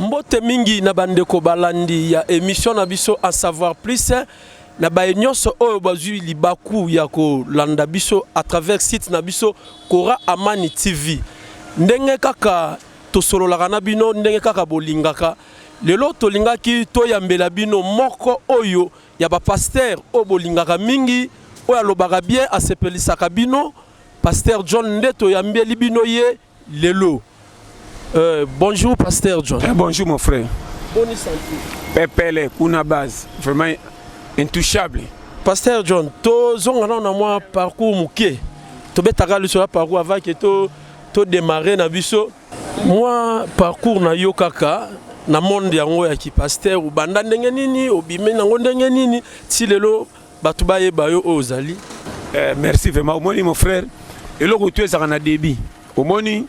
Mbote mingi na bandeko balandi ya émission na biso en savoir plus na ba nyonso oyo bazui libaku ya ko landa biso à travers site na biso Kora Amani TV. Ndenge kaka to solo la kana bino ndenge kaka bolingaka lelo to lingaki to yambela bino moko oyo ya ba pasteur o bolingaka mingi oyo alobaka bien asepelisaka bino Pasteur John Ndeto yambeli bino ye lelo. Bonjour Pasteur John. Bonjour mon frère. Bonne santé. Pépele, kuna base, vraiment intouchable. Pasteur John, to zonga na moi parcours muke. To betaka le sur parcours avant que to démarrer na biso. Moi parcours na yo kaka na monde yango ya ki pasteur ou banda ndenge nini obime na ndenge nini ti lelo batu baye bayo ozali. Merci vraiment omoni mon frère. Et le retour ça na débit. Omoni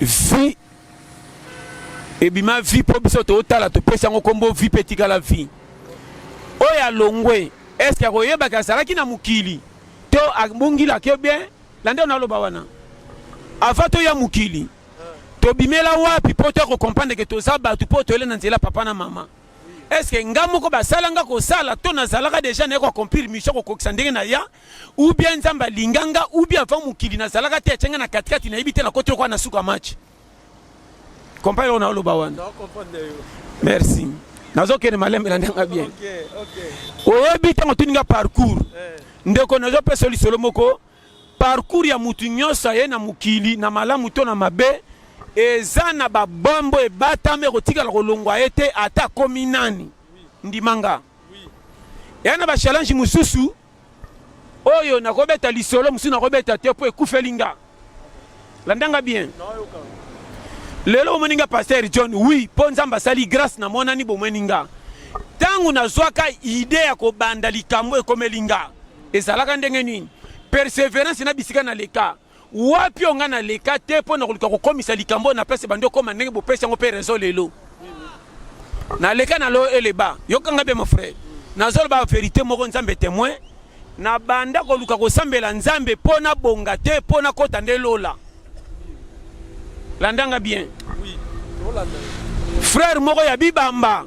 vie et bima vie pour biso to tala to pesa ngo kombo vie petika la vie. Oya longwe est-ce que royeba ka salaki na mukili to ambungila ke bien lande na loba wana avant to ya mukili to bimela wapi po to ko comprendre que to zaba tu po to le na nzela papa na mama est-ce que ngamu ko basala nga ko sala to na zalaka déjà ne ko accomplir mission ko kokisandenge na ya ou bien nzamba linganga ou bien avant mukili na zalaka te chenga na katikati na ibite na kote ko na suka match. Compagnon na loba wana. Merci. Nazo kene malembe na ndanga bien. OK. Oyebi tango tuninga parcours. Ndeko nazo pe solo moko parcours ya mutu nyosa ye na mukili na malamu to na mabe eza na ba bombo e batame kotika la kolongwa ete ata komi nani. Ndimanga. Oui. Yana ba challenge mususu oyo na kobeta lisolo musu na kobeta te po ekufelinga. Landanga bien. Lelo moninga Pasteur John oui ponzamba sali grâce na monani bomweninga tangu na zwaka idée ya ko banda likambo ekomelinga ezalaka ndenge nini persévérance na bisika na leka wapi onga na leka te po na kolika kokomisa likambo na pese bando koma ndenge bo pese ngo pe réseau lelo na leka na lo eleba yokanga be mon frère na zolo ba vérité moko nzambe témoin na banda ko luka ko sambela nzambe pona bonga te pona kota ndelola. Landanga bien. Oui. Frère moko ya bibamba.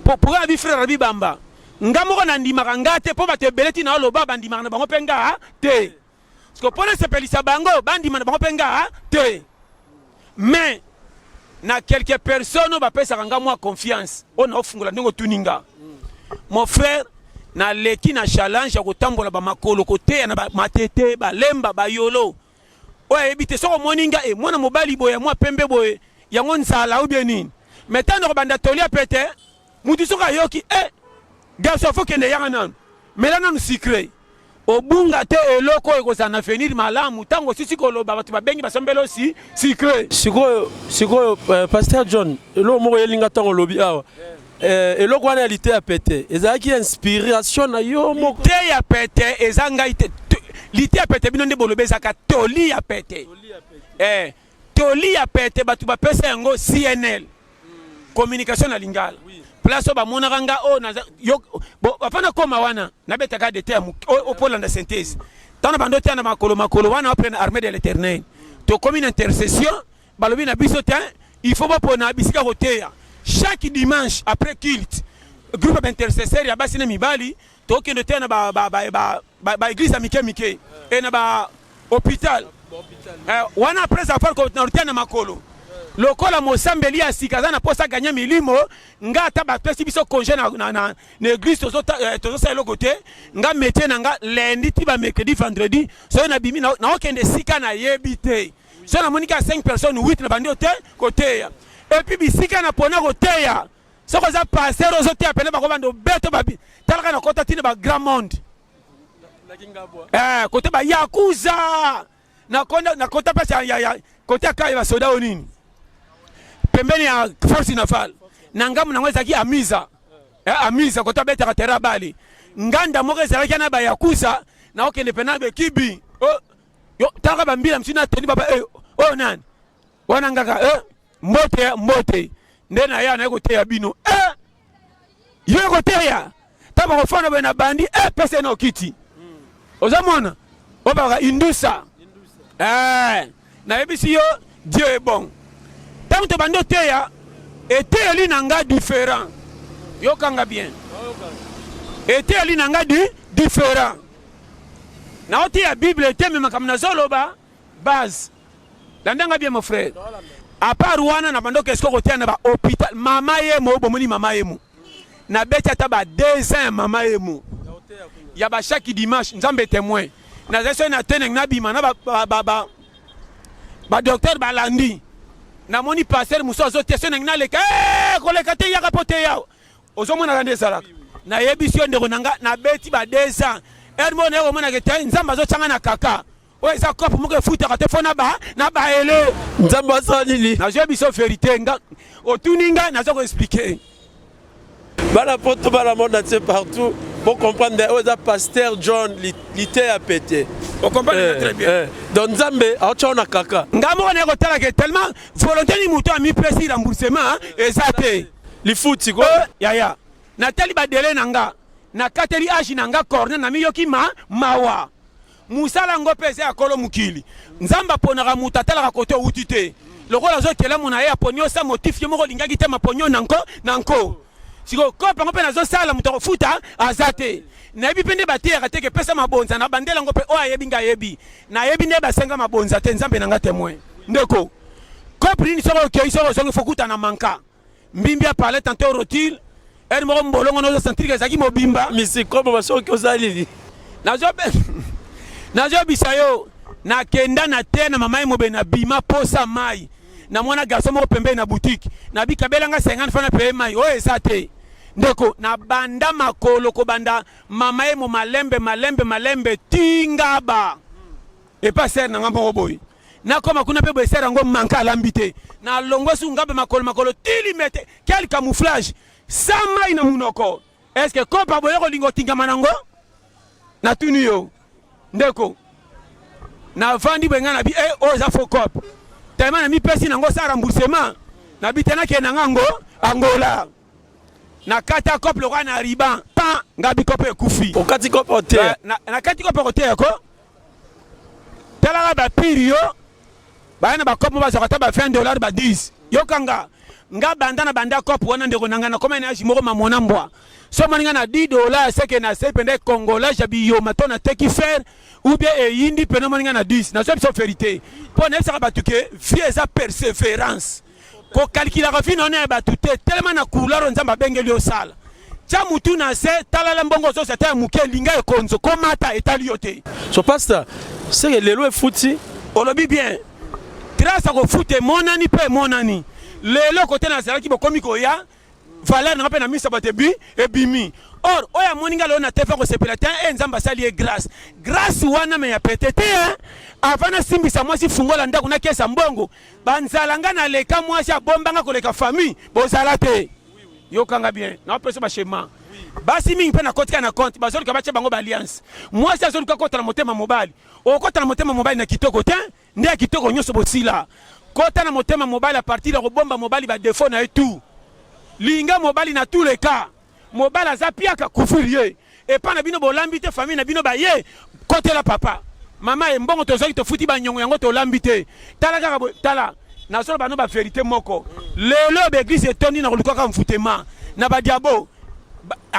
Pourquoi bi frère bibamba? Nga moko na ndimaka ngate po bate beleti na loba bandimaka na bango penga te. Parce que pona sepelisa bango bandimaka na bango penga te. Mais na quelques personnes ba pesa nga moi confiance. On ofungula ndingo tuninga. Mon frère na leki na challenge ya kotambola ba makolo kote na ba matete ba lemba ba yolo. Ouais, ebite soko moninga e mwana mobali boye mwa pembe boye yango nzala ou bien nini metano ko banda tolia pete mutu soka yoki garçon faut kende yanga nan melana nu secret obunga te eloko ekozana venir malamu tango sisi ko loba batu babengi basombelo si secret siko Pasteur John elo moko yelinga tango lobi awa eloko wanaalité ya pete ezaki inspiration na yo moko te ya pete ezanga ite liti ya pete bino nde bolobezaka toli ya pete. Toli ya pete batu ba pesa yango CNL. Communication na lingala. Place ba monaranga o na yo bafana koma wana na betaka de terme au Polanda synthèse. Tana bando tana makolo wana après armée de l'Éternel. To comme une intercession balobi na biso te il faut pas pona bisika hoteya. Chaque dimanche après culte groupe d'intercesseurs ya basine mibali to kende tena ba église amike mike et na ba hôpital wana après avoir ko na rutana makolo lokola mosambeli asikaza na posa gagner milimo nga ata ba pesi biso congé na église tozo sa lokote nga métier na nga lundi ti ba mercredi vendredi so na bimi na okende sika na yebite so na monika 5 personnes 8 na bandi hotel côté et puis bisika na pona côté ya so ko za passer aux autres appelé ba ko bando beto babi talaka na kota tine ba grand monde côté ba yakuza na kota pesa ya côté ka ya soda onini pembeni ya force navale na ngamu na ngweza ki amiza amiza kota beta terra bali nganda moko ezalaki na ba yakuza na okende pena be kibi yo talaka ba mbila msina teni baba nani wana ngaka mbote ndena ya na kote ya bino yo kote ya taba ko fana bena bandi pesa na okiti ozamona obaka indusa na ebisi yo Dieu est bon tant to bando teya eteyeli na nga différent yokanga bien eteyeli na nga différent na oteya bible eteme makambo nazoloba base landanga bien mon frère à part wana na bandoka esko koteya na ba hôpital mama yemo bomoni mama yemo na beti ata ba 2 ans mama yemo ya ba chaque dimanche nzambe témoin na zeso na teneng na bima na ba docteur balandi na moni passer muso azoteso na leka koleka te ya kapote ya ozomona kande salaka na yebisio ndeko nanga na beti ba 2 ans ermo ne ko mona ke te nzamba azochanga na kaka o eza kopo muke futa ka te fona na ba ele nzamba asalili na yebiso vérité nga otuninga na zo ko expliquer bana poto bana monde entier partout pour comprendre aux pasteur John l'ité a pété. On comprend très bien. Donc Nzambe a tchona kaka. Ngamo ne ko tala ke tellement volonté ni muto a mi presi remboursement exacté. Li futi ko ya. Na tali ba délai nanga. Na kateli agi nanga corne na mi yoki mawa. Musala ngo pese akolo mukili. Nzamba ponaka mutatala ka kote utite. Lokola zo kela muna ya ponyo sa motif yemo lingaki te maponyo nanko. Siko kopa ngope nazo sala mutoko futa azate na yebi pende batera teke pesa mabonza na bandela ngope o ayebi nga yebi na yebi ne basenga mabonza te nzambe nanga témoin ndeko kopri ni soko ke isoko songo fokuta na manka mbimbia parler tantôt rotile er mo mbolongo no sentir que zaki mobimba misi kopo basoko ke ozalili nazo bisayo na kenda na te na mama mobe na bima posa mai na mwana garçon moko pembe na boutique na bikabela nga 50 fana pe mai o ezate ndeko na banda makolo ko banda mama emo malembe tingaba e pas ser na ngambo boy na koma kuna pe boy ser ngo manka lambite na longo su ngabe makolo tilimete quel camouflage sama ina munoko est-ce que ko pa boy ko lingo tingama nango na tunio ndeko na vandi benga na bi o za fokop tellement na mi pesi nango sa remboursement na bitena ke nango Angola na kata kope lo na riban pa ngabi kope kufi o kati kope hotel na kati kope hotel ko tala ba pirio ba na ba kope ba zakata ba $20 ba 10 yokanga nga banda na banda kope wana ndeko nanga na koma na jimoko mamona mbwa so maninga na $10 seke na sepende congolais jabiyo matona teki faire ou bien yindi pena maninga na 10 na so vérité pour ne sera batuke vie eza persévérance ko calculer ka fino ne batute tellement na couleur nzamba bengeli osala cha mutu na se talala mbongo so c'était muke linga e konzo komata etaliote so pasteur c'est que lelo e futi olobi bien grâce à ko fute monani pe monani lelo côté na sala ki bokomi ko ya valeur na pe na misa batebi e bimi or oya moninga lo na tefa ko sepelatin e nzamba sali e grâce wana me ya petete avana simbi sa mwasi fungola ndako na kesa mbongo banzalanga na leka mwasi abombanga ko leka famille bozala te yokanga bien na peso ba schéma basi mingi pe na kotika na compte bazoli ka bache bango ba alliance mwasi azoli ka kota na motema mobali o kota na motema mobali na kitoko te nde kitoko nyoso bosila kota na motema mobali a partir de bomba mobali ba défaut na tout linga mobali na tous les cas mobali azapiaka kufurie et pas na bino bolambite famille na bino ba ye côté la papa mama e mbongo tozaki to futi ba nyongo yango to lambite tala kaka tala na solo bano ba vérité moko lelo be église etondi na kolukaka mfutema na ba diabo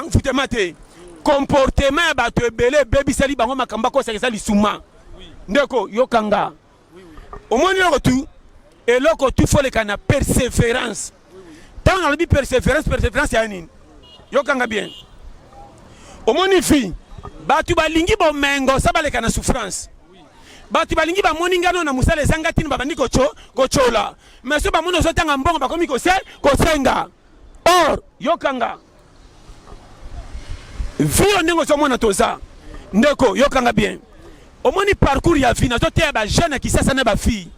mfutema te comportement ya bato ebele bebisali bango makamba ko sekesa lisuma ndeko yokanga omoni loko tu eloko tu foleka na persévérance tant na bi persévérance ya nini yokanga bien omoni fi batu balingi bomengo sabaleka na souffrance batu balingi ba moningano na musale zangati na babandi kochola mais so ba mono so tanga mbongo bakomi ko senga or yokanga vio ndingo so mona toza ndeko yokanga bien omoni parcours ya vie na to te ba jeune qui sasa na ba fille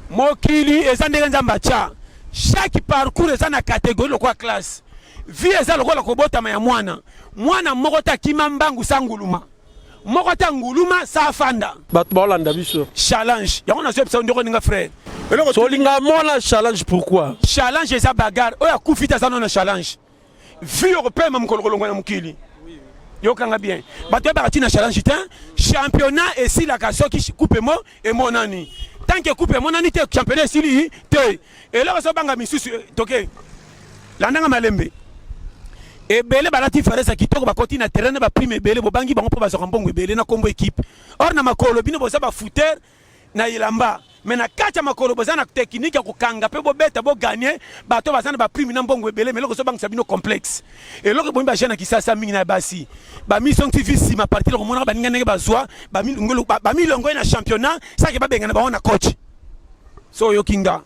mokili ezandenge nzamba cha chaque parcours eza na catégorie lokwa classe vie eza lokola kobotama ya mwana moko ta kima mbangu sanguluma moko ta nguluma sa fanda bato baolanda biso challenge yango na so ndeko ninga frère so linga mona challenge pourquoi challenge eza bagarre oya kufita za na challenge vie européenne mkolongolongo na mukili yokanga bien bato ba tina challenge te championnat et si la kasoki coupe mo et monani tant que coupe monani te championnat sili te et là so banga misusu toke landanga malembe ebele balati faresa kitoko bakoti na terrain ba prime ebele bobangi bango po bazoka mbongo ebele na kombo équipe or na makolo bino boza ba footer na ilamba mais na kacha makolo boza na technique ya kokanga pe bo beta bo gagner bato bazana ba prime na mbongo ebele mais loko so banga bino complexe et loko bomba jana kisasa mingi na basi ba mission TV si ma partie loko mona ba ninga nenge bazwa ba milongo na championnat ça ke ba benga na ba na coach so yo kinga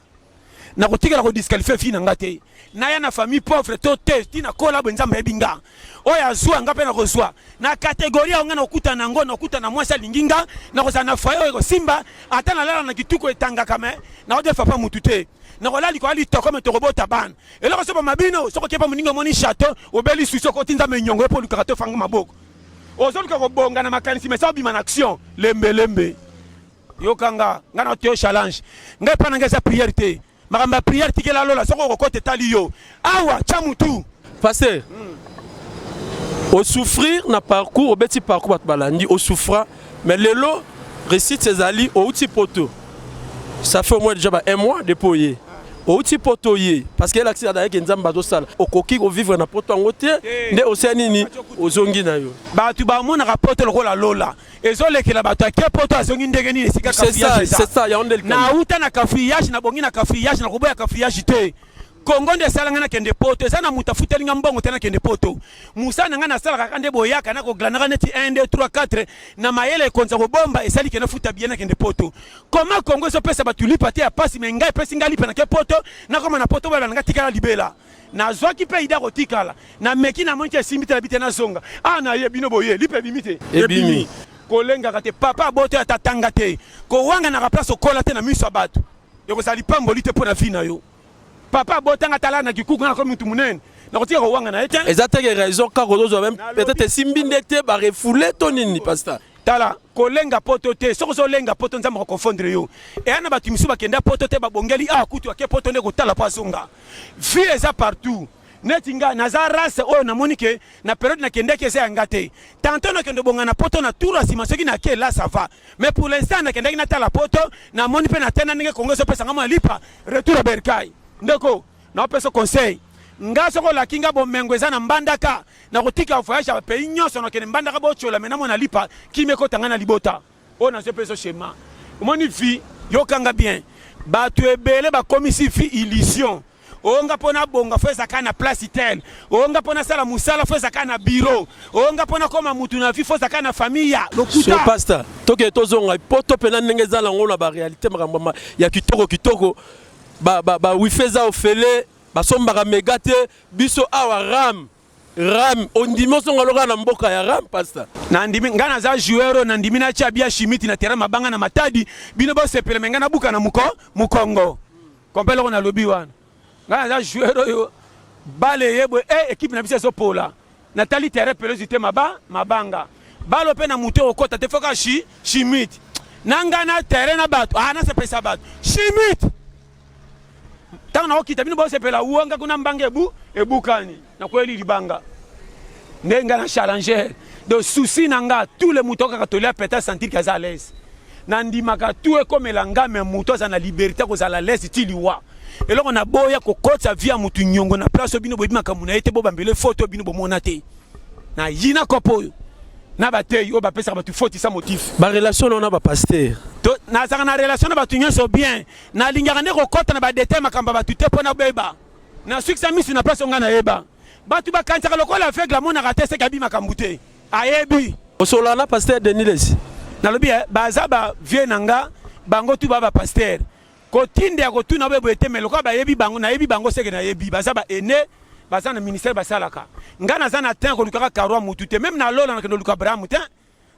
na kotika la ko disqualifier fina ngate na ya na famille pauvre to test na kola benzamba ebinga oya zwa ngape na kozwa na catégorie onga na okuta na ngo na okuta na mwasa linginga na kozana fayo ko simba ata na lala na kituko etanga kame na odefa pa mutute na kolali ko ali toko me to robota ban eloko so ba mabino so ko kepa muninga moni chateau obeli suso ko tinza menyongo po luka to fanga maboko ozoluka ko bonga na makanisi mais ça bima na action lembe yokanga ngana to challenge ngai pa na ngesa priorité Maramba prière tikela lola soko ko kote taliyo awa chamutu pasteur au souffrir na parcours au petit parcours bat balandi au souffra mais lelo récite ses alliés au outil poto ça fait au moins déjà un mois déployé au outil poto yé parce que l'accident avec nzamba do sala au koki au vivre na poto ngote nde osenini ozongi na yo ba tu ba mona rapport le rôle lola ezolekela bato ke poto azongi ndenge nini esika kafiyage c'est ça ya ondel na uta na kafiyage na bongi na kafiyage na kuboya kafiyage te Kongo nde salanga na kende poto sana mutafutelinga mbongo tena kende poto musa na ngana sala kande boyaka na ko glanaka neti 1 2 3 4 na mayele konza ko bomba esali kena futa bien na kende poto koma Kongo so pesa batulipa te ya pasi mengai pesi ngali pa na ke poto na koma na poto bala ngatikala libela na zwaki pe ida kotikala na meki na monche simbita na bitena zonga na ye bino boye lipe bimite ebimi kolenga kate papa boto atatanga te ko wanga na place okola te na miso bato yoko sali pamboli te po na fina yo papa botanga tala na kikuku na ko mutu munene na kotika ko wanga na ete exactement raison ka kozo même peut-être simbindete ba refouler tonini pasteur tala kolenga poto te soko so lenga poto nzamba ko confondre yo e ana batu misu bakenda poto te babongeli kutu ake poto ne ko tala pasonga vie eza partout netinga naza race oyo namoni ke na période na kendeke eza ngate tantôt na kendo bonga na poto na tour asima soki na ke là ça va mais pour l'instant na kendeke na tala poto na moni pe na tena ndenge Kongo so pesa ngama lipa retour à Berkai ndeko na pesa conseil nga soko la kinga bomengo eza na mbandaka na kotika voyage ya pays nyonso na kende mbandaka bochola mena mona lipa kimeko tangana libota ona se pesa schéma moni vie yokanga bien batu ebele ba komisi fi illusion onga pona bonga feza kana place tel onga pona sala musala feza kana bureau onga pona koma mutu na fi feza kana famille lokuta so pasteur toke tozonga poto pena ndenge za lango na ba réalité makamba ya kitoko ba wifeza ofele basombaka megate biso awa ram ondimi osonga na mboka ya ram pasteur na ndimi ngana za joueur na ndimi na chabia chimiti na terrain mabanga na matadi bino bo sepele mengana buka na mukongo kompelo na lobi wana ngana za joueur yo bale yebo équipe na biso pola na tali terrain pelosité mabanga balo pe na muto okota te foka chimiti nangana terrain na bato na sepesa bato chimiti tant na okita bino bo sepela uanga kuna mbanga ebukani na kweli libanga nenga na challenger de souci nanga tous les moutons katolia peut sentir qu'ils à l'aise nandimaka tout est comme elanga mais moutons za na liberté ko za la l'aise tiliwa et là on a boya ko kotsa via mutu nyongo na place bino bo bimaka muna ete bo bambele photo bino bo monate na yina kopo na batei o ba pesa ba tu faute sa motif ba relation on a ba pasteur to na za na relation na batu nyonso bien na lingaka ne ko kota na ba détail makamba ba tu te pona beba na succès misi na place ngana yeba batu ba kantaka lokola avec la mona raté se kabi makambute ayebi osola na pasteur Denis na lobi baza ba vie nanga bango tu ba pasteur ko tinde ya ko tu na bebo ete meloko ba yebi bango na yebi bango seke na yebi baza ba ene baza na ministère basalaka ngana za na ten ko lukaka karwa mutu te même na lola na kendo luka bramu te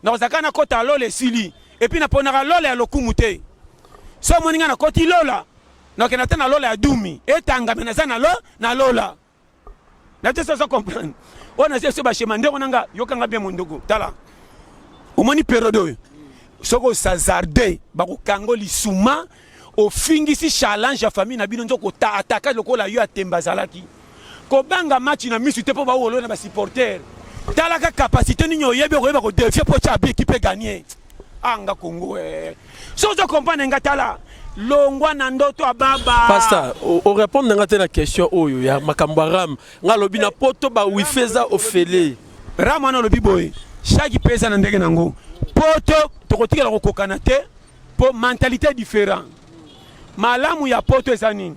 na kozaka na kota lola sili et puis na ponaka lola ya lokumu te so moninga na koti lola na kena te na lola ya dumi etanga mena za na lola na te so comprendre ona se ba shema ndeko nanga yokanga bien mondoko tala omoni perodo soko sazarde ba ko kango lisuma o fingisi challenge ya famille na bino nzoko ta ataka lokola yo atemba zalaki ko banga match na misu te po ba wolo na ba supporter tala ka capacité ni nyoyebe ko yeba ko défier po cha bi équipe gagner anga Congo so comprendre nga tala longwa na ndoto ya baba. Pasteur, on répond à la question oyo ya makambo ram. Nga lobi na poto ba wifi za ofele. Ram wana lobi boy. Chaque pesa na ndenge nango. Poto tokotika la kokokana te po mentalité différent. Malamu ya poto ezanini.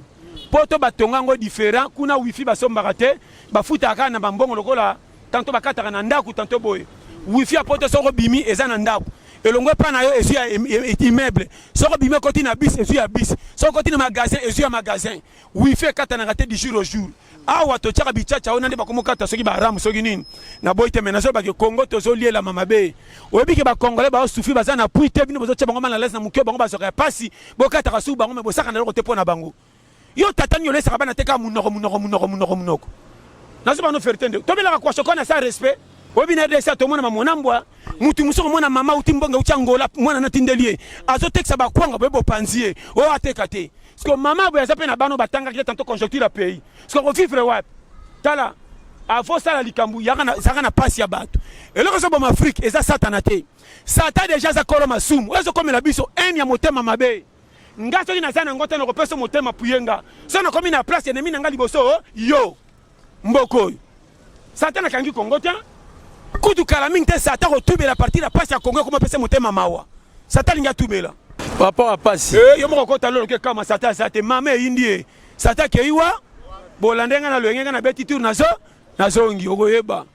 Poto batongango différent kuna wifi basombaka te bafuta aka na bambongo lokola tanto bakataka na ndaku tanto boy. Wifi ya poto soko bimi eza na ndaku. Elongwe pa na yo esu ya immeuble. Soko bimi koti na bis esu ya bis. Soko koti na magasin esu ya magasin. Wifi kata na ngate du jour au jour. Awa to tchaka bichacha ona nde bakomo kata soki ba ram soki nini. Na boy te menazo ba ke Congo to zo lié la mamabe. Oyebi ke ba Congolais ba souffrir ba za na puite bino bozo tcha bango na laisse na mukyo bango ba soka pasi. Bo kata ka su bango me bo saka na lokote pona bango. Yo tatani yo lesa bana teka munoko. Nazo ba no fertende. To bela kwa shokona sa respect. Obi na desa to mona mamonambwa mutu musoko mona mama utimbonga uchangola mwana na tindelie azo teksa ba kwanga bebo panzie o ateka te parce que mama boya zape na bano batanga ki tanto conjoncture pays parce que vivre wapi tala afo sala likambu yakana sakana pasi ya bato eloko so bo Afrique eza satana te sata déjà za kolo masumu ezo komela biso en ya motema mabe ngaso ki na sana ngota na kopeso motema puyenga so na komi na place ennemi na ngali boso yo mboko satana kangi kongota kutu kala mingte sata ko tubela partie la passe ya Congo comme pese motema mawa sata linga tubela papa passe yo moko kota lolo ke kama sata sata mama indie sata ke iwa bolandenga na loyenga na beti tour nazo ngi ogoyeba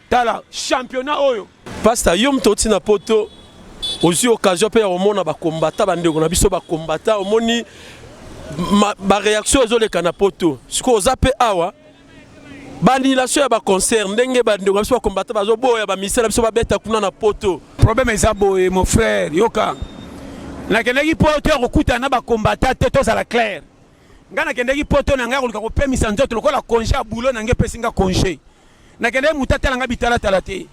tala championnat oyo pasteur yom toti na poto aussi occasion pe au mona ba combattant bandeko na biso ba combattant omoni ba réaction ezo le kana poto siko zape awa bandilation ya ba concert ndenge bandeko biso ba combattant bazo boya ba misela biso ba beta kuna na poto problème eza boye mon frère yoka na kendeki poto okuta na ba combattant te to la clair ngana kendeki poto na ngako ko pemisa nzoto lokola congé a boulot na nge pesinga congé na kendeki mutatela nga bitala talate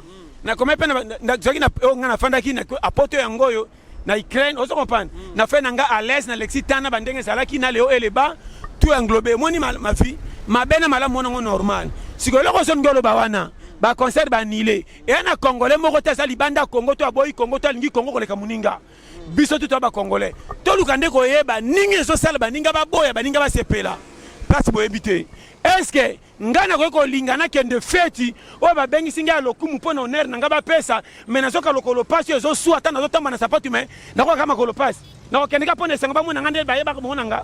na komepe na zoki na ngana fandaki na a poto yangoyo na Ukraine ozo comprendre na fait nga à l'aise na lexitana bandenge salaki na leo eleba tout englobé moni ma fille ma bena mala mona normal sikoloko son ngolo bawana ba concert ba nile et na congolais moko te sali banda Congo to aboyi Congo to lingi Congo koleka muninga biso to ba congolais to lukande ko yeba ningi so sala baninga ba boya baninga ba sepela place boye bité est-ce que ngana ko lingana kende feti o ba bengi singa lokumu pona honneur nanga ba pesa mena soka lokolo passe zo su ata na zo tamba na sapatu me na ko kama kolo passe na ko kende ka pona senga ba mona ngande ba yeba ko mona nga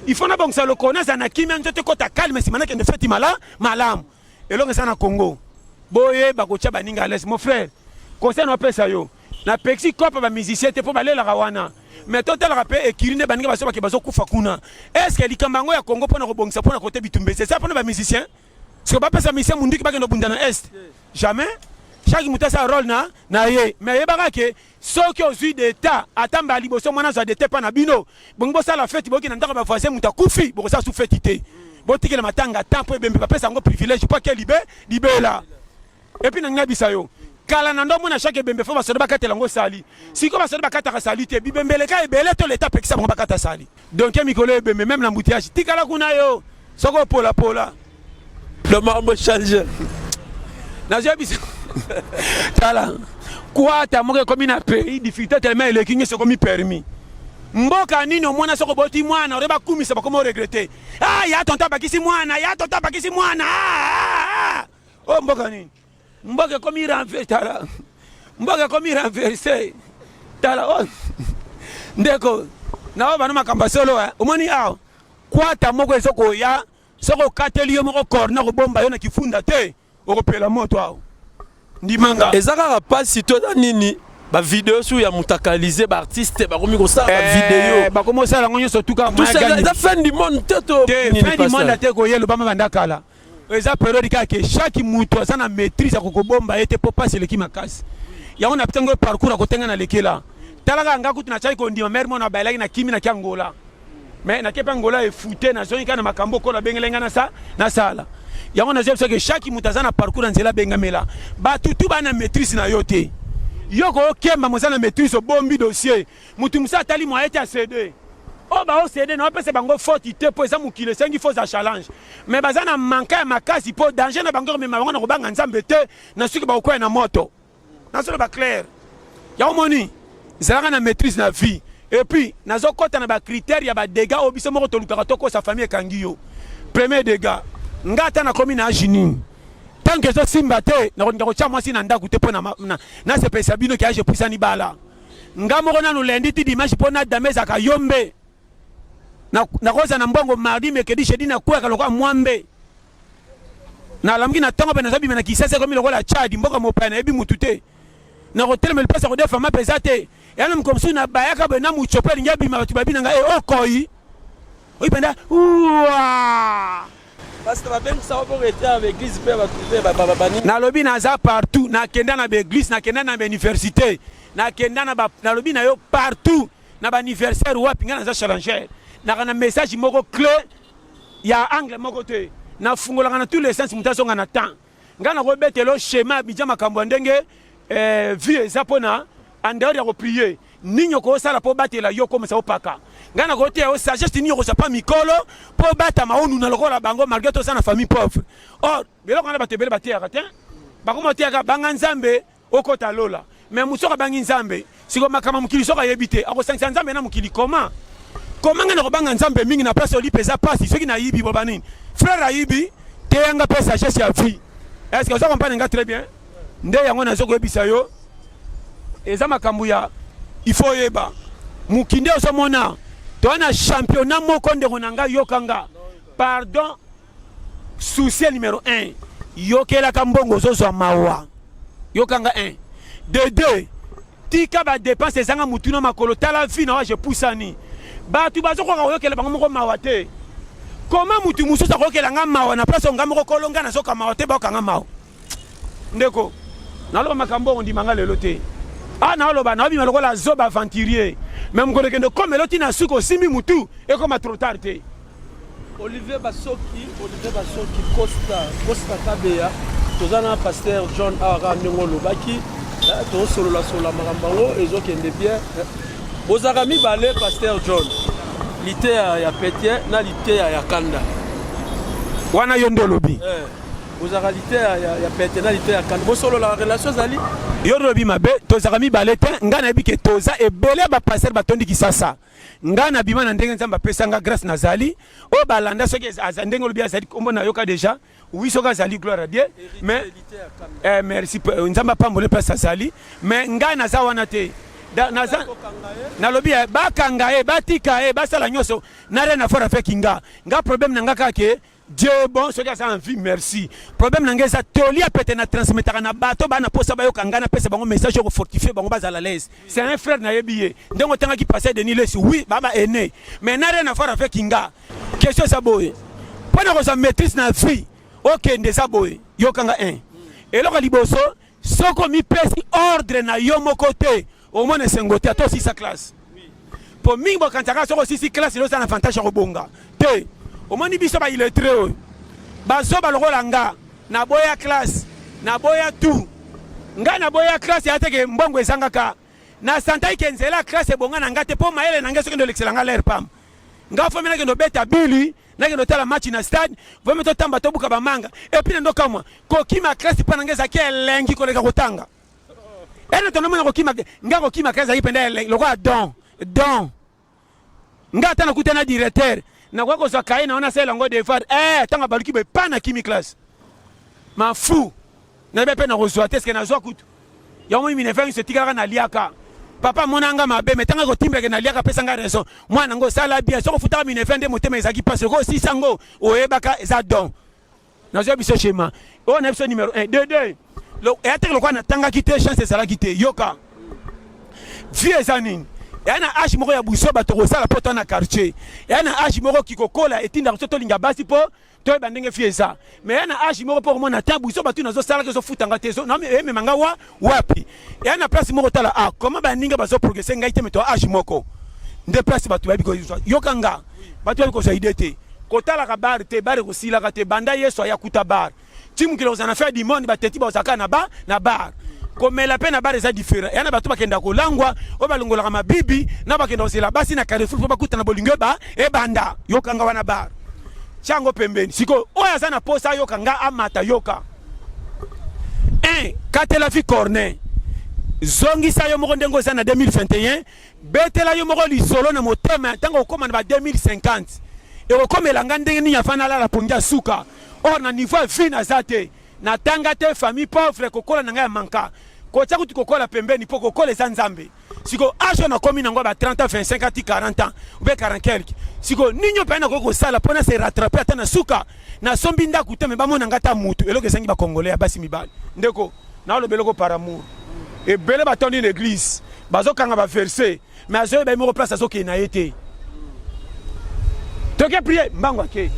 il faut na bon ça le connaître na kimia nzote kota calme si manaka kende feti malam elonge sana Congo boye ba ko cha baninga laisse mon frère concerne pesa yo na pexi kopa ba musicien te po balela kawana mais total rappel et kirine baninga baso ba ke bazo kufa kuna est-ce que likambango ya Congo pona ko bongisa pona côté bitumbe c'est ça pona ba musicien parce que ba pesa musicien munduki ba ke no bundana est jamais chaque mutasa rôle na ye mais yebaka ke soki ozui d'état atamba liboso mwana za d'état pa na bino bongo sala fête boki na ndaka ba voisin mutakufi boko sa su fête te botikela matanga tempo ebembe ba pesa ngo privilège pas que libela et puis na ngabisa yo kala na ndo mona chaque bembe fo ba soda bakatela ngo sali siko ba soda bakata sali te bibembele ka ebele to l'état pekisa ngo bakata sali donc mikolo ebembe même l'embouteillage tikala kuna yo soko pola le marbre change na jabisa tala quoi ta moke comme na pays difficulté tellement le kingi c'est comme permis mboka nini omona soko boti mwana oreba kumisa bakomo regretter ya tonta bakisi mwana oh mboka nini mboka comme renversé tala oh ndeko na bana makamba solo omoni quoi ta moko soko ya soko kateli yo moko corner ko bomba yo na kifunda te okopela moto ao ndimanga ezaka pasi to nini ba vidéo sur ya mutakaliser ba artiste ba komi ko sa ba vidéo ba komo sala ngonyo so tuka tout ça la fin du monde teto ni fin du monde te ko yelo ba mabanda kala eza périodique ke chaque muto ça na maîtrise ko bomba ete po passer le kimakasi ya on a ptango parcours ko tenga na lekela talaka nga kutu na chai ko ndima mère mona ba elaki na kimi na kiangola mais na kepa ngola e fouté na zoni kana makambo ko la bengelenga na sala ya on a dit que chaque mutazana parcours nzela bengamela ba tutu ba na maîtrise na yote yoko kemba mozana maîtrise au bombi dossier mutu musa tali mo ete CD o ba o CD na pese bango faute te po eza mukile sengi faux challenge mais bazana manka ya makasi po danger na bango mais bango na kobanga nzambe te na suki ba ko na moto na solo ba clair ya omoni zalaka na maîtrise na vie Et puis nazo kota na ba critère ya ba dégâts obiso moko to lukaka toko sa famille kangiyo. Premier dégât, ngata na komi na jini. Tant que zo simba te na ko cha mwasi na ndaku te pona na se pesa bino ki aje puisa ni bala. Ngamoko na no lundi ti dimanche pona dameza ka yombe. Na koza na mbongo mardi mercredi jeudi na kwa ka lokwa mwambe. Na lamki na tongo pe na zabi na kisese komi lokola Chad mboka mopana ebi mutute. Na hotel me pesa ko defa ma pesate. Yana mkomsu na bayaka be na muchope nyabi ma batu babina nga okoi. Oipenda ouah. Parce que ben ça va être avec l'église pe ba bani. Na lobi na za partout, na kenda na be église, na kenda na be université, na kenda na lobi na yo partout, na ba anniversaire wapi ngana za challenger. Na kana message moko clé ya angle moko te. Na fungola kana tous les sens mutaso ngana temps. Ngana ko betelo schéma bija makambo ndenge vie ezapona en dehors de prier. Ninyo ko sala po batela yo comme ça opaka. Ngana ko te o sagesse ninyo ko sa pa mikolo po bata maonu na lokola bango malgré to sana famille pauvre. Or, belo kana batebele batia te. Bakoma tiaka banga nzambe okota lola. Mais musoka bangi nzambe, siko makama mukili soka yebite. Ako sangisa nzambe na mukili comment? Comment ngana ko banga nzambe mingi na place oli pesa passe, ceux qui na yibi bo banini. Frère Ayibi, te yanga pesa sagesse ya vie. Est-ce que vous comprenez très bien? Nde yango na zoko yebisa yo. Eza makambu ya il faut yeba mukinde osomona to na championnat moko ndeko nanga yokanga pardon souci numéro 1 yokela kambongo zozo mawa yokanga 1 de 2 tika ba dépense zanga mutuna makolo tala vie na je poussani batu bazo ko yokela bango moko mawa te comment mutu mususa ko yokela nga mawa na place nga moko kolonga na soka mawa te ba kanga mawa ndeko naloba makambo ndimanga lelo te. Ah na oloba na bima lokola zoba aventurier même ko lekendo comme loti na suko simbi mutu et comme trop tard te. Olivier Basoki Costa Kabea tozana pasteur John Ara Nyongolo baki to solo la marambango ezokende bien bozagami balé pasteur John lité ya Pétier na lité ya Kanda wana yondolobi aux aralités ya personnalité ya kan solo la relation zali yorobi mabe tozaka mibale te ngana bike toza ebele ba passer batondi kisasa ngana bima na ndenge nzamba pesa nga grâce na zali o balanda soki azandenge lobi azali kombo na yoka déjà oui soka zali gloire à Dieu mais merci nzamba pambole pesa zali mais ngana za wana te na lobi ba kangae batika basala nyoso na rena fora fe kinga nga problème na nga kake Dieu bon ce qui a envie merci problème nangé ça toli a pété na transmettre na bato ba na posa ba yo kangana pesa bango message ko fortifier bango ba à l'aise c'est un frère na yebiye ndongo tanga qui passait de Niles oui baba aîné mais na rien à faire avec kinga question ça boy pendant que ça maîtrise na vie OK ndeza boy yo kanga 1 et là liboso soko mi pesi ordre na yo mo côté au moins sengote to si sa classe pour mingo quand ça soko si classe lo ça un avantage ko bonga te au moins biso ba illettré bazo ba lokola nga na boya classe na boya tout nga na boya classe ya teke mbongo ezanga ka na santai kenzela classe bonga na ngate po maele na ngeso kendo l'excellent l'air pam nga fo mena kendo beta bili na kendo tala match na stade vo meto tamba to buka ba manga et puis ndo kamwa ko kima classe pa na ngeza ke lengi ko leka kotanga ene to no mona ko kima nga ko kima classe ipenda lokola don nga tana kutana directeur na kwa ko sakaye na ona sela ngo de faire tanga baluki be pana kimi classe ma fou na be pe na reçoit est-ce que na zo kutu ya mo mi ne fait ce tigara na liaka papa monanga mabe metanga ko timbeke na liaka pesa nga raison mwana ngo sala bien so ko futa mi ne fait de motema ezaki passe ko si sango oyebaka eza don na zo biso schéma on a episode numéro 1 2 le et atek le kwa na tanga kité chance sala kité yoka vie ezanini yana ashi moko ya buso bato ko sala poto na quartier yana ashi moko kikokola etinda ko to linga basi po to bandenge fiesa mais yana ashi moko po mona ta buso bato na zo sala ke zo futanga tezo na me manga wapi yana place moko tala comment bandinga bazo progresser ngai te meto ashi moko nde place bato babi ko yokanga bato ko saidete ko tala ka bar te bar ko sila ka te banda yeso ya kuta bar timu kilo zana faire du monde bateti ba zakana na bar comme la peine à barre est différent. Et on a battu bakenda ko langwa, o balongola kama bibi, na bakenda osela basi na Carrefour po bakuta na bolingo ba e banda. Yokanga wana bar. Chango pembeni. Siko oya sana posa yokanga amata yoka. 1 katela fi corner. zongisa yo moko ndengo za na 2021 betela yo moko lisolo na motema tango okoma na 2050 et okomela ngandenge ni yafana la pongia suka or na niveau vie na zate na tanga te famille pauvre kokola na ngaya manka ko tsaku tukokola pembeni po kokola za nzambe siko ajo na komi na ngwa ba 30 25 ati 40 ans ou be 40 quelque siko ninyo pe na ko sala pona se rattraper ata na suka na sombi ndaku te me ba mona ngata mutu eloko esengi ba congolais basi mibali ndeko na lo beloko par amour et belé batondi l'église bazo kanga ba verser mais azo ba mo place azo ke na yete toke prier mbangwa ke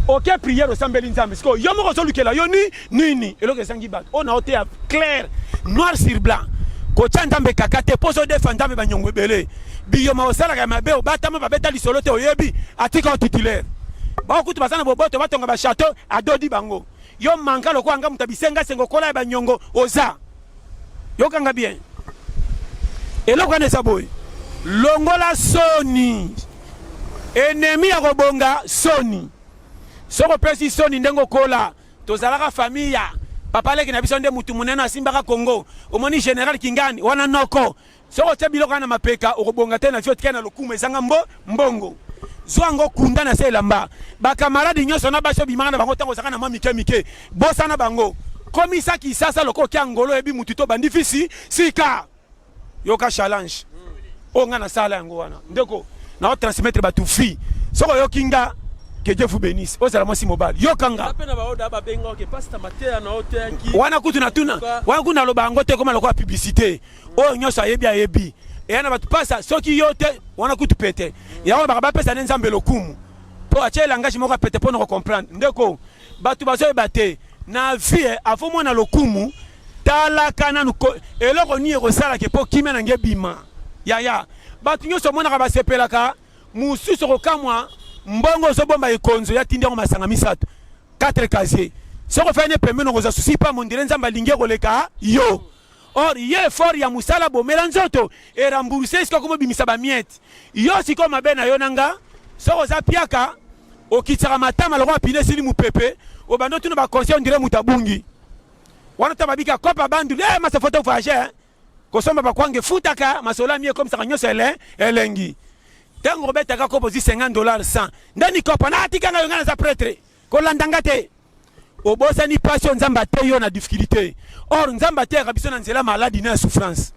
OK prière au sambeli nzambe siko yo mo ko lukela yo nini eloko esengi ba on a oté clair noir sur blanc ko nzambe kakate poso defanda me banyongwe belé biyo ma osala ka mabe o batama ba beta lisolo te oyebi atika titulaire ba okutu basana boboto batonga ba château adodi bango yo manka loko anga mutabisenga sengo kola ba nyongo oza yo kanga bien eloko ane saboy longola soni ennemi ya kobonga soni soko pesi soni ndengo kola tozalaka famille papa leki na biso nde mutu munene asimbaka Congo omoni général Kingani wana noko soko tya biloko na mapeka okobonga te na fio tika na lokumu ezanga mbongo zwango kunda na selamba ba camarade nyoso na baso bimanga na bango tango saka na mami mike bosa na bango komisa ki sasa loko kya ngolo ebi mutu to bandifisi sika yoka challenge onga na sala yango wana ndeko na transmettre ba tufi soko yokinga que Dieu vous bénisse osala mwasi mobali yokanga wana kutu na tuna wana kuna loba ngo te koma loko publicité o nyoso ayebi et na batu pasa soki yote wana kutu pete yawo ba pesa nzambe lokumu po ache langage moko pete po na comprendre ndeko batu bazo ebate na vie avant mona lokumu tala kana nuko eloko ni ekosala ke po kimia na ngebima ya batu nyoso mona ka basepelaka mususu kokamwa mbongo zo bomba ekonzo ya tindi ngo masanga misato 4 casier soko fane pembeno ngoza susi pa mondire nzamba linge koleka yo or ye fort ya musala bomela nzoto e rembourser siko komo bimisa ba miette yo siko mabena yo nanga soko za piaka okitsaka matama loko apine sili mupepe obando tuna ba conseil ondire mutabungi wana tababika kopa bandu le masa photo voyager kosomba ba kwange futaka masola mie comme ça nyoso elengi tango robeta ka kopo zi $50 100 ndani kopa na atikanga yongana za prêtre ko landanga te obosa ni passion nzamba te yo na difficulté or nzamba te kabiso na nzela maladie na souffrance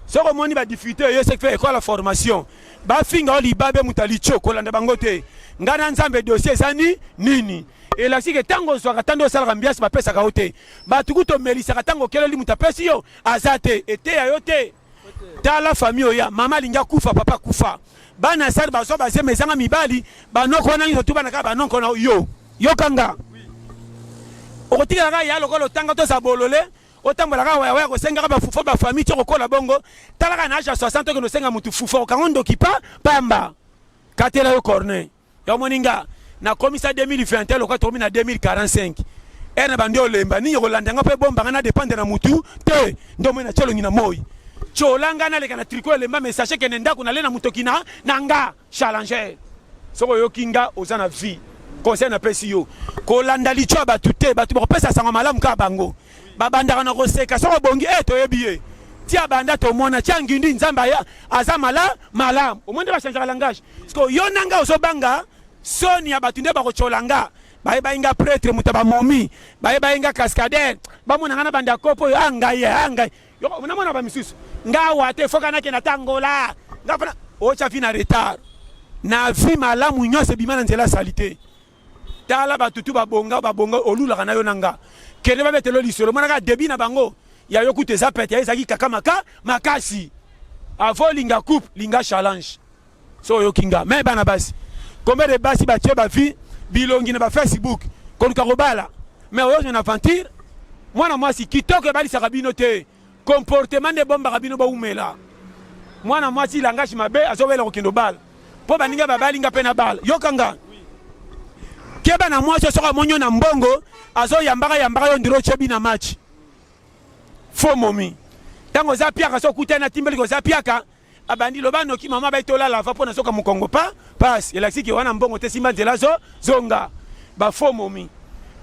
soko moni ba difficulté yo se fait école la formation ba finga oli babe mutalicho ko landa bango te ngana nzambe dossier sani nini et la sike tango zwaka tando sala ambiance ba pesa ka hote ba tukuto melisa tango keleli mutapesi yo azate ete ya yote tala famille oya mama linga kufa papa kufa bana sar baso base mezanga mibali banoko na nyo tuba na ka banoko na yo kanga okotika ka ya lokolo tanga to sabolole otambola ka wa ko senga ba fufa ba famille to kola bongo tala ka na age 60 que no senga mutu fufa ka ngondo kipa pamba katela yo corner yo moninga na komisa 2021 lokwa to na 2045 ena bandio lemba ni yo landanga pe bomba ngana dépendre na mutu te ndo mena chelo ngina moyi cholanga na leka na tricot le mama sachet que nenda kuna lena mutokina nanga challenger soko yokinga ozana vie conseil na pesi yo ko landa licho ba tuté ba tu pesa sanga malamu ka bango babanda na koseka soko bongi to yebiye tia banda to mona tia ngindi nzamba ya azamala malamu omonde ba changer langage soko yo nanga osobanga soni ya batunde ba ko cholanga ba inga prêtre mutaba momi ba inga cascadeur ba mona ngana banda kopo yo anga yo mona ba misusu ngawa te foka nake na tangola ngafana ocha fina retard na vi malamu nyose bimana nzela salite tala batutu babonga olula kana yo nanga kene ba betelo lisolo mona ka debi na bango ya yo kute zapete ya ezaki kaka makasi avo linga coupe linga challenge so yo kinga mais bana basi combien de basi ba tie ba vi bilongi na ba Facebook koluka kobala mais oyo na aventure mwana mwasi kitoko bali sakabino te comportement de bomba kabino ba umela mwana mwasi langage mabe azobela kokendo bala po baninga babalinga pena bala yokanga keba na mwasi soka monyo na mbongo azo yambaka yo ndiro chebi na match fo momi tango za piaka so kutana timbeli ko za piaka abandi lobano ki mama baitola la va pona soka mukongo pass elaksiki wana mbongo te simba nzela zonga ba fo momi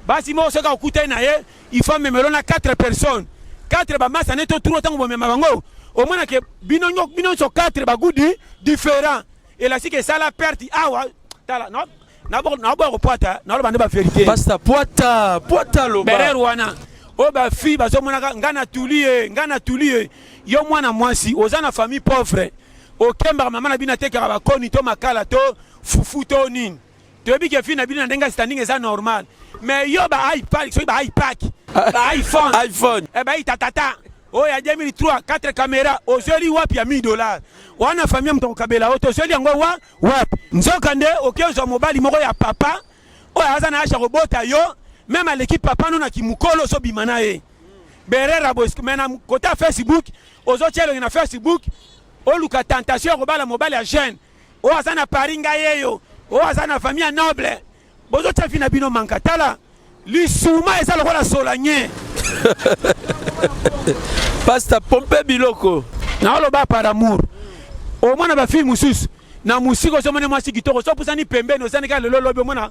basi mo soka kutana ye il faut memelo na 4 personnes 4 ba masa neto turo tango bomema bango au moins que bino so 4 bagudi différents et là si que ça la perte awa tala non na bo poata na lo bande ba vérité pasta poata lo berer wana o ba fi ba so mona ngana tulie yo mwana mwasi ozana famille pauvre o kemba mama na bina tekara ba koni to makala to fufu to nini to bi ke fi na bina ndenga standing eza normal mais yo ba iPad so ba iPad ba iPhone e ba itatata o ya 2003 4 caméras ozeli wapi ya $1000 wana famille mtoko kabela oto ozeli yango wapi nzoka nde okezo mobali moko ya papa o azana acha robota yo même à l'équipe papa non na kimukolo so bimana ye berera bosk mena kota Facebook ozo tielo na Facebook o luka tentation ko bala mobile ya jeune o azana paringa yeyo o azana famille noble bozo tsafi na bino mankatala lisuma eza lokola solanye pasta pompe biloko na oloba par amour o mwana ba film mususu na musiko so mwana mwasi kitoko so pusani pembeni osani ka lelo lobe mwana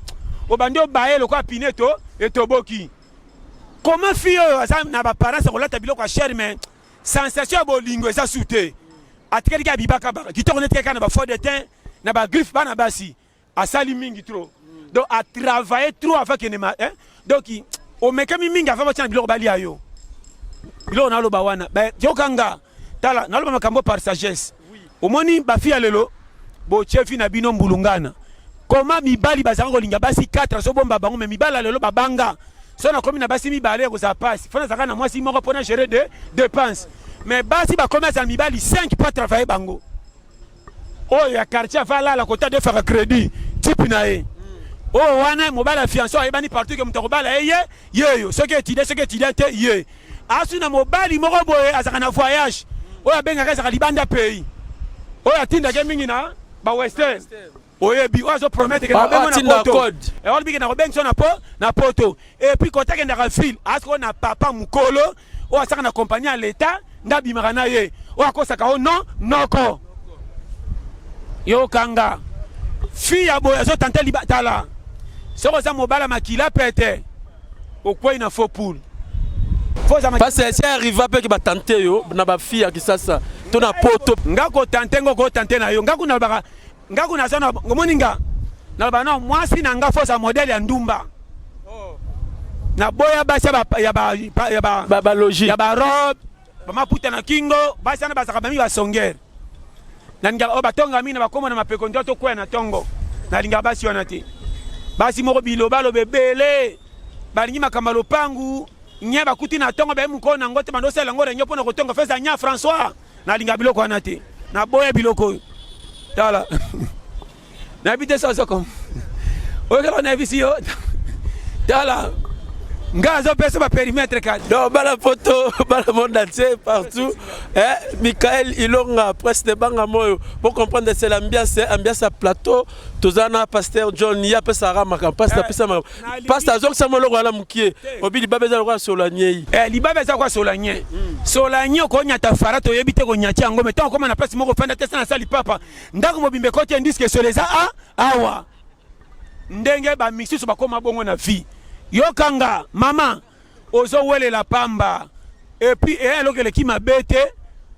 obandi obaye lokwa pineto etoboki comment fille asa na ba parents ko lata biloko a cher mais sensation bolingo eza souté atikeli ka bibaka ba kitoko neteke kana ba fond de teint na ba griffe bana basi asali mingi trop donc a travailler trop avec enema donc o mekami mingi avant batana biloko bali ayo biloko na loba wana ba jokanga tala na loba makambo par sagesse omoni ba fille lelo bo chefi na bino mbulungana comment mibali bazanga kolinga basi 4 so bomba bango mais mibala lelo babanga so na komi na basi mibale ko za passe fona zaka na mwasi moko pona gérer de dépenses mais basi ba commerce na mibali 5 pas travailler bango oh ya quartier va là la côté de faire crédit type na e oh wana mobile fianço e bani partout que mutako bala yeyo ce que tu te ye asu na mobile moko boye azaka na voyage oh ya benga kaza libanda pays oh ya tinda ke mingi na ba western oyebi ozo promettre que na benga na code et on bigi na benga so na poto et puis quand tu na fil asko na papa mukolo o asaka na compagnie à l'état ndabi marana ye o akosaka o non noko yo kanga fille ya boya zo tante libatala soko za mobala makila pete o kwai na faux poule parce que si arrive pe que ba tante yo na ba fille ya kisasa to na poto ngako tante ngoko tante na yo ngako na baka ngako na sana ngomoninga na bana mwasi na nga fosa modèle ya ndumba na boya basi ya ba logique ya ba robe ba maputa na kingo basi na basaka bami ba songer na nga o batonga mina bakoma na mapeko ndoto kwa na tongo na linga basi wana te basi moko biloba lo bebele balingi makamba lopangu nya bakuti na tongo ba muko na ngote mando sala ngore nyopo na kotonga feza nya François na linga biloko wana te na boya biloko tala na bite ça comme o que on a vu si yo tala ngazo pesa ba périmètre ka non bala photo bala monde entier partout Michael Ilonga presse de banga moyo pour comprendre c'est l'ambiance à plateau tozana pasteur John ya pesa ramaka pasteur pasteur ça molo wala mukie obili babeza kwa solanye libabeza kwa solanye solanye ko nyata farato yebite ko nyati yango meto ko na pesa moko fanda tesa na sali papa ndako mobimbe ko tie disque soleza awa ndenge ba mixi so bakoma bongo na vie yokanga mama ozo wele la pamba et puis alors que qui m'a bête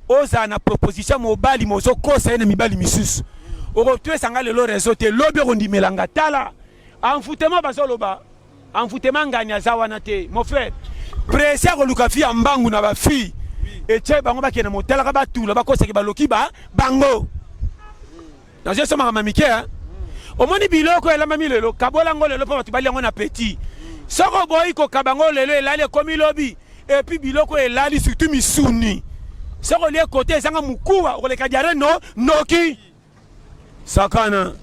oza na proposition mobali mozo kosa na mibali misusu oko sanga lelo réseau te lobi rondimelanga tala enfoutema bazoloba enfoutema nganya zawana te mon frère pressé ko luka fi ambangu na ba fi et tche bango ba kena motela ka batula ba kosa ke baloki ba bango na je soma mamike omoni biloko ela mami lelo kabola ngo lelo pa batu bali ngo na petit soko boy ko kabango lelo elale komi lobi et puis biloko elali surtout misuni soko lie côté zanga mukuwa o le kadiare no noki sakana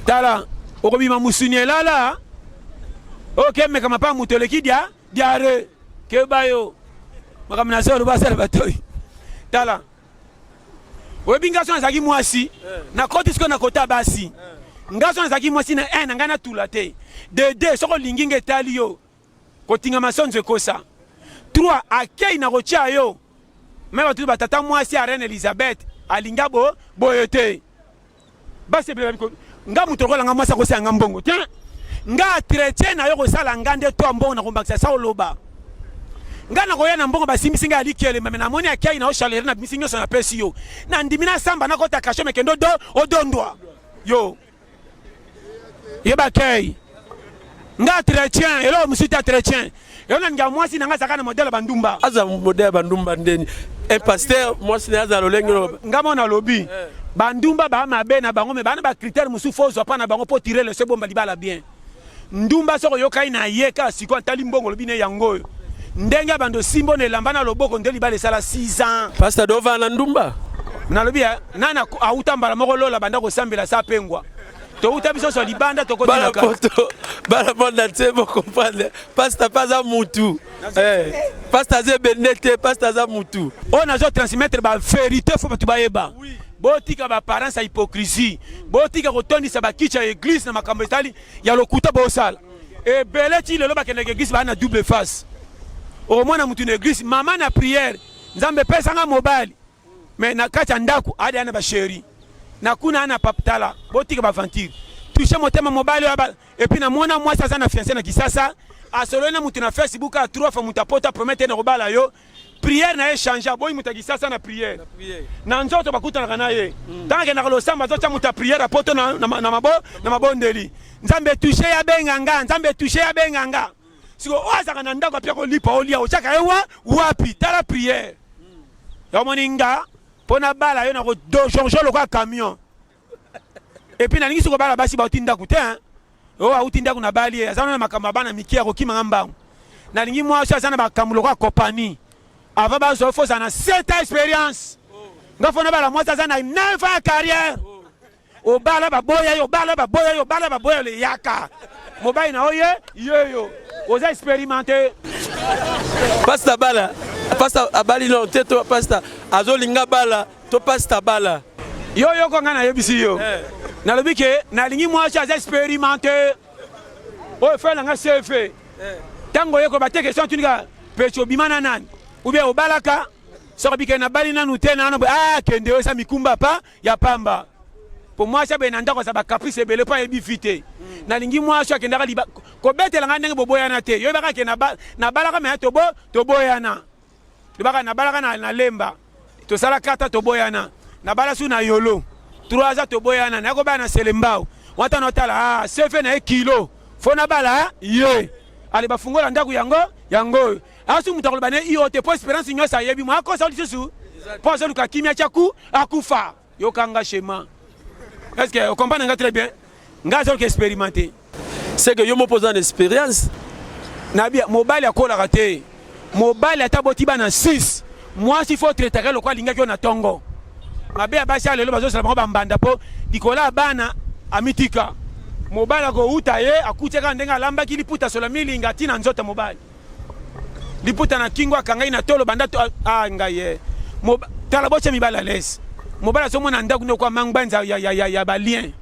tala o bima musuni elala OK mais kama pa mutoleki diare ke bayo makamna solo basala batoi tala o binga so zaki mwasi na koti sko na kota basi ngaso zaki mwasi na ngana tulate de soko linginge tali yo kotinga masonzo kosa 3 akei na rocha yo meba tu batata mwasi a reine Elizabeth alinga boyote basi bele ko nga mutoko langa mwasa kosa ngambongo tiens nga chrétien na yo kosala ngande to mbongo na kombakisa sa oloba ngana koya na mbongo basimbisi nga alikele mame na moni akai na oshalere na bisinyo so na pesi yo na ndimina samba na kota kasho mekendo do odondwa yo yeba kai nga chrétien elo musita chrétien yo na nga mwasi na nga saka na modèle bandumba aza modèle bandumba ndeni un pasteur mwasi na aza lolengelo nga mona lobi bandumba ba mabe na bango me bana ba critère musu fozo pa na bango pour tirer le sebomba libala bien ndumba soko yokai na yeka siko antali mbongo lobi ne yango ndenge bando simbo ne lambana loboko ndeli bale sala 6 ans pasteur dova na ndumba na lobi nana auta mbala moko lola banda ko sambela sa pengwa to uta biso so libanda to ko bala poto bala monde tsebo comprendre pasteur pas za mutu pasteur ze benete pasteur za mutu on a zo transmettre ba vérité faut tu bayeba botika ba parents a hypocrisie botika ko tondisa ba kicha église na makambo etali ya lokuta bosala e beleti lelo ba keneke église ba na double face au moins na mutu na église mama na prière nzambe pesa nga mobile mais na kacha ndako ade ana ba chéri na kuna ana paptala botika ba aventure toucher motema mobile et puis na mona moi ça na fiancé na kisasa a solo na mutu na Facebook a 3 fois mutu apota promettre na robala yo prière na échange boy mutu kisasa na prière na nzoto bakuta na ye tant que na lo samba zocha mutu prière apoto na mabondeli nzambe toucher ya benganga nzambe toucher ya benganga siko oza kana ndako pia ko lipa olia ochaka ewa wapi tala prière ya moninga pona bala yo na ko donjon lo kwa camion et puis na ningi siko bala basi ba utinda kute hein o utinda kuna bali azana na makamba bana mikia ko kima ngamba na ningi mwa sana ba kamulo kwa compagnie avant ba zo fo sana 7 expérience ngafona bala mwa sana 9 ans carrière o bala ba boya yo bala ba boya le yaka mobile na oye yo oza expérimenter pasteur bala pasteur abali non teto pasteur azolinga bala to pasteur bala yo ko ngana yebisi yo na lobi ke na lingi moi cha expérimenter o fait nga CV tango yeko ba te question tunika pecho bimana nani ou bien obalaka so bike na bali nanu te na kende o sa mikumba pa ya pamba pour moi ça benanda ko sa ba caprice belé pas ebifité na lingi moi cha kenda ka liba ko betela nga ndenge boboyana te yo baka ke na balaka me to boyana libaka na balaka na lemba to sala kata to boyana na bala su na yolo 3 ans to boyana na ko ba na selembao wata no tala sefe na kilo fona bala ye ale bafungola ndaku yango asu mutakolo bane iyo te po espérance nyosa yebi mo akosa lisusu po so luka kimia chaku akufa yo kanga schéma est-ce que vous comprenez très bien ngazo ke expérimenter c'est que yo mo pose en expérience na bia mobile akola raté mobile ataboti bana 6 moi s'il faut traiter le quoi linga ko na tongo mabe abasi alelo bazo sala bango bambanda po dikola bana amitika mobile ko utaye akuteka ndenga lamba kiliputa sola milinga tina nzota mobile liputa na kingwa kangai na tolo banda to ngaye tala boche mibala les mobile so mona ndaku no kwa mangbanza ya balien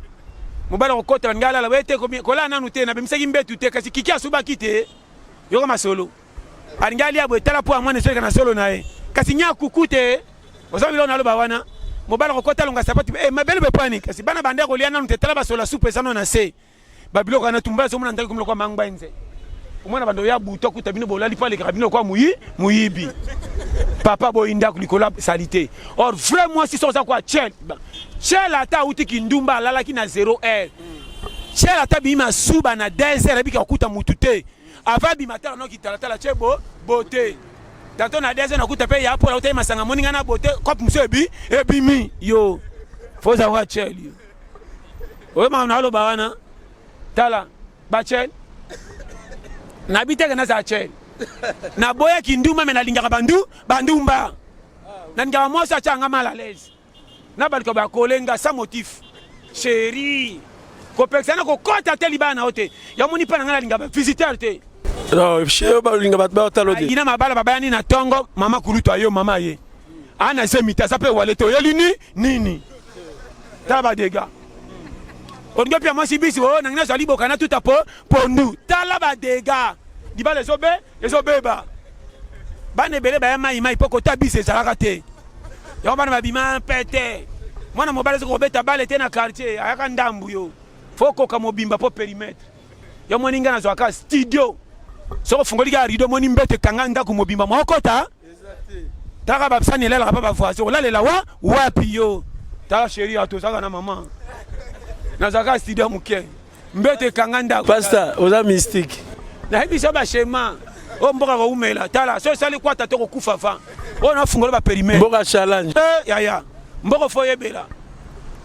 mobile ko kota ngala la wete ko la nanu te na bimseki mbetu te kasi kikia suba kite yoko masolo alingali abo tala po amone so kana solo nae kasi nya kukute ozabilo na lo bawana mobala ko kota longa sapati mabele be panique kasi bana bande ko liana ntetala basola soupe sano na se babilo kana tumba so mona ndaki kumlo kwa mangba nze umwana bando ya buto kutabino bolali pale karabino kwa muyibi papa boinda kulikola salité or vraiment si soza kwa chel ata uti kindumba lala kina 0 heure chel ata bima suba na 10 heures bika kuta mutute ava bi matala no kitala chebo beauté tanto na 10 heures na kuta pe ya pola utai masanga moninga na beauté kop musebi ebimi yo foza wa chel yo o ma na lo bawana tala ba chel na biteke na za chel na boya kinduma mena lingaka bandumba na ngaba mosa changa mala l'aise na baliko ba kolenga sa motif chérie ko pexana ko kota te libana ote ya moni pa ngala lingaba visiteur te non chérie ba lingaba ba talode ina mabala baba ni na tongo mama kuluto ayo mama ye ana semita sa pe waleto yelini nini taba dega on doit bien moi si bisi o na ngina so liboka na tout apo pondu tala ba dega di ba les obeba bane bele ba mai poko tabise zalaka te yo bana babima pete mwana mobale ko beta bale te na quartier ayaka ndambu yo foko ka mobimba po périmètre yo moninga na zo aka studio soko fungoli ga rido moni mbete kanga ndako mobimba mokota taka babsani lela ba voisin la lela wapi yo ta chérie ato saka na maman na zaka studio muke mbete kanga ndako pasteur oza mystique na hibi so ba shema o mboka ko umela tala so sali kwata to ko kufa fa o na fungoli ba périmètre mboka challenge ya mboko foyebela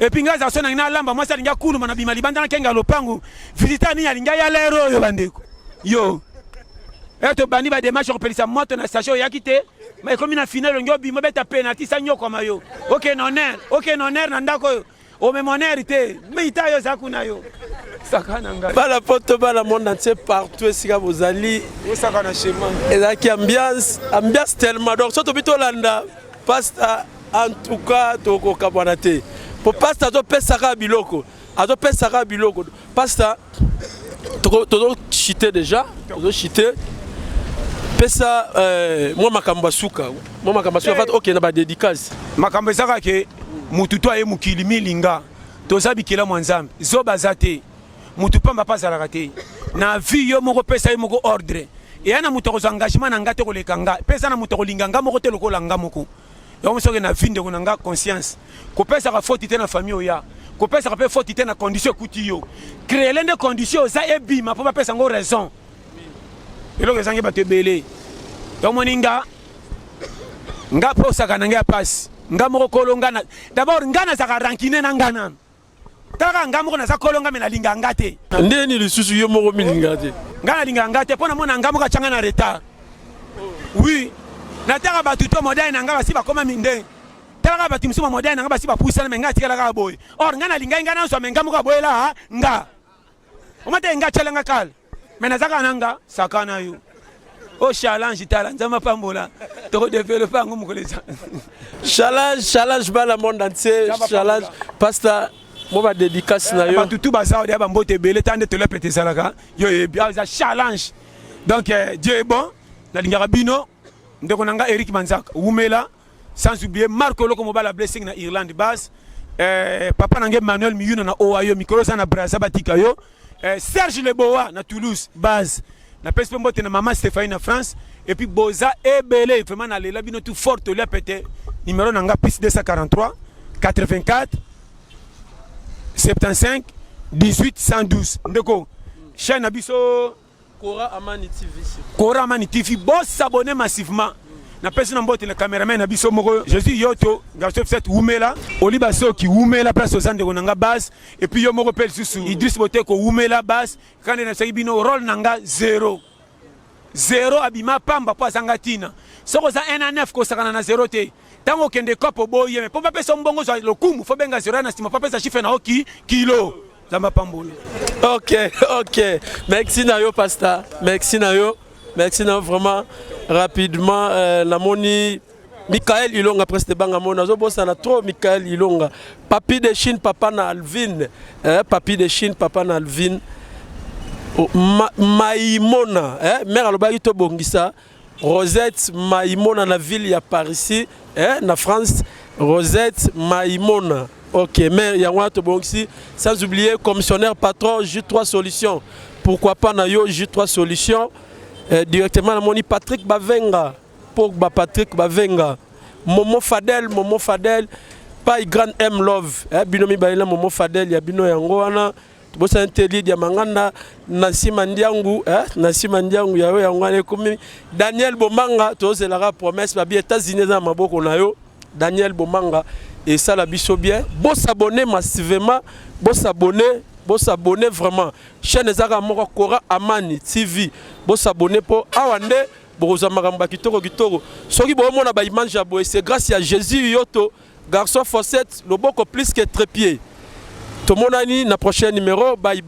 et puis ngaza so na lamba mwasa linga kulu mana bima libanda na kenga lopangu visita ni alinga ya lero yo bandeko yo eto bani ba démarche ko pelisa moto na station ya kité mais comme na finale ngo bima beta penalty sa nyoko mayo OK noner na ndako o memonaire te mais itayo zakuna yo sakana nga bala poto bala monde entier partout esika bozali o sakana chemin ezaki ambiance tellement donc soto bito landa pasta en tout cas toko kabonate pour pasta to pesaka biloko pasta to chité déjà to chité pesa moi makambo suka fait OK na ba dédicace makambo saka ke mutu to aye mukili milinga to sabi kila mwanzambe zo bazate mutu pamba pasala te na vie yo moko pesa yo moko ordre et ana mutu ko engagement na ngate ko lekanga pesa na mutu ko linganga moko te lokola ngamo yo mosoke na vie ndeko nanga conscience ko pesa ka faute te na famille oya ko pesa ka pe faute te na condition kuti yo créer l'une des conditions ça et bima pour pas pesa ngo raison elo ke sange bato belé yo moninga nga posa kana nga passe nga moko kolonga na d'abord nga na saka rankine na ngana taka nga moko na saka kolonga me na linga ngate ndeni lisusu yo moko milinga te nga na linga ngate pona mona nga moko changa na retard oui na taka batu to moderne nga basi ba koma minde taka batu msuma moderne nga basi ba puisa na nga tikala ka boy or nga na linga ngana so me nga moko boyela nga omate nga chelenga kal me na saka nanga sakana yo o challenge tala nzama pambola to développer ngo mukoleza challenge bala monde entier challenge pasta mo ba dédicace na yo tout bazao de ba mbote belé tande to le pété salaka yo e bien za challenge donc Dieu est bon na lingara bino ndeko nanga Eric Manzaka Wumela sans oublier Marco Loko mobala blessing na Irlande base papa nange Manuel Miyuna na Ohio micro sana Brazza batika yo Serge Leboa na Toulouse base na pespe mbote na maman Stéphanie na France et puis Boza et Belé vraiment na lela bino tout fort to le pété numéro nanga plus 243 84 75 18 112 ndeko chaîne abiso Kora Amani TV boss s'abonner massivement na personne mbote le caméraman abiso moko je suis yoto garçon cette Wumela Oliba Soki Wumela place aux ande nanga base et puis yo moko pel susu Idriss Boteko Wumela base quand na sabino rôle nanga 0 abima pamba po sangatina soko za 1 à 9 ko sakana na 0 te tango kende kopo boye mais po pa pesa mbongo zo lokumu fo benga 0 na stima pa pesa chiffre na oki kilo zamba pambolo. OK merci na yo pasta merci na yo vraiment rapidement la moni Michael Ilonga presque banga mona zo bossa na trop Michael Ilonga papi de Chine papa na Alvin Maïmona mère alobaki to bongisa Rosette Maïmona na ville ya Paris na France Rosette Maïmona OK mère yango to bongisi sans oublier commissionnaire patron J3 solutions pourquoi pas na yo J3 solutions directement na moni Patrick Bavenga Pogba Patrick Bavenga Momo Fadel pas grand M love binomi baila Momo Fadel ya bino yango wana bosa inteli dia manganda na sima ndiangu yawe yango ane komi Daniel Bomanga tozelaka promesse ba bi États-Unis na maboko na yo Daniel Bomanga et ça la biso bien bo s'abonner massivement bo s'abonner vraiment chaîne ezaka moko Kora Amani TV bo s'abonner pour awande boza makamba kitoko soki bo mona ba image ya boye c'est grâce à Jésus yoto garçon Fossette loboko plus que trépied. Tout le monde a dit, dans le prochain numéro, bye.